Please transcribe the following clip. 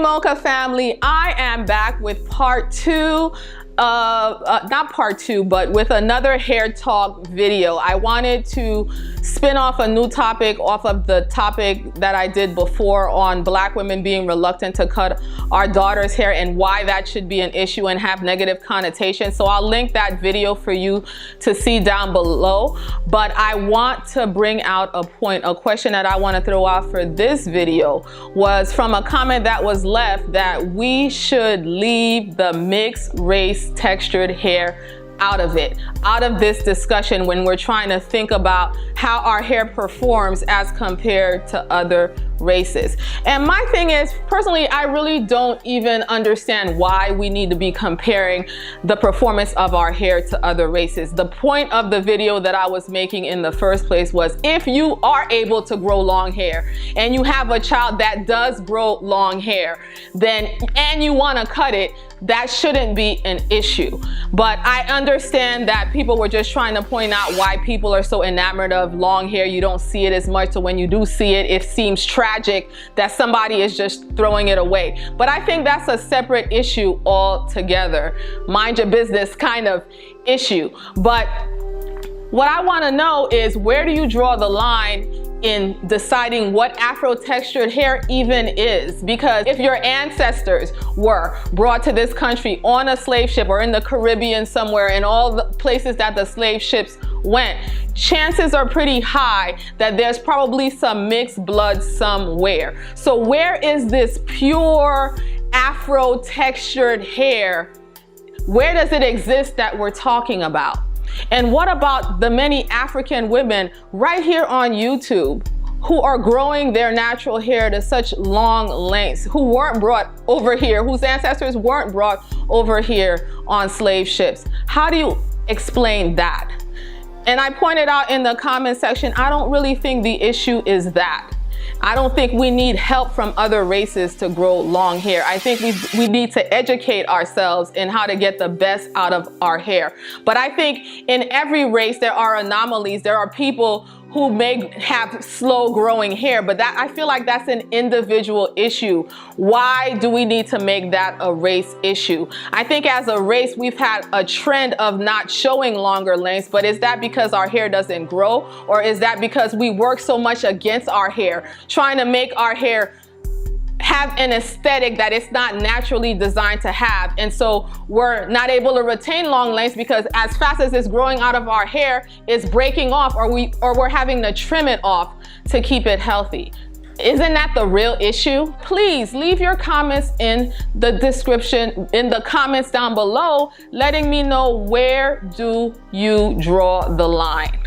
Mocha family, I am back with part two. Not part two, but with another hair talk video. I wanted to spin off a new topic off of the topic that I did before on Black women being reluctant to cut our daughters' hair and why that should be an issue and have negative connotations. So I'll link that video for you to see down below. But I want to bring out a question that I want to throw out for this video was from a comment that was left that we should leave the mixed race textured hair out of this discussion when we're trying to think about how our hair performs as compared to other races. And my thing is, personally, I really don't even understand why we need to be comparing the performance of our hair to other races. The point of the video that I was making in the first place was if you are able to grow long hair and you have a child that does grow long hair, and you want to cut it, that shouldn't be an issue. But I understand that people were just trying to point out why people are so enamored of long hair. You don't see it as much, so when you do see it, it seems tragic that somebody is just throwing it away. But I think that's a separate issue altogether. Mind your business kind of issue. But what I want to know is, where do you draw the line in deciding what Afro textured hair even is? Because if your ancestors were brought to this country on a slave ship or in the Caribbean somewhere, in all the places that the slave ships went, chances are pretty high that there's probably some mixed blood somewhere. So where is this pure Afro textured hair? Where does it exist that we're talking about? And what about the many African women right here on YouTube who are growing their natural hair to such long lengths, who weren't brought over here, whose ancestors weren't brought over here on slave ships? How do you explain that? And I pointed out in the comment section, I don't really think the issue is that. I don't think we need help from other races to grow long hair. I think we need to educate ourselves in how to get the best out of our hair. But I think in every race there are anomalies. There are people who may have slow growing hair, but I feel like that's an individual issue. Why do we need to make that a race issue? I think as a race, we've had a trend of not showing longer lengths, but is that because our hair doesn't grow? Or is that because we work so much against our hair, trying to make our hair have an aesthetic that it's not naturally designed to have, and so we're not able to retain long lengths because as fast as it's growing out of our hair, it's breaking off, or we're having to trim it off to keep it healthy. Isn't that the real issue? Please leave your comments in the description, in the comments down below, letting me know, where do you draw the line?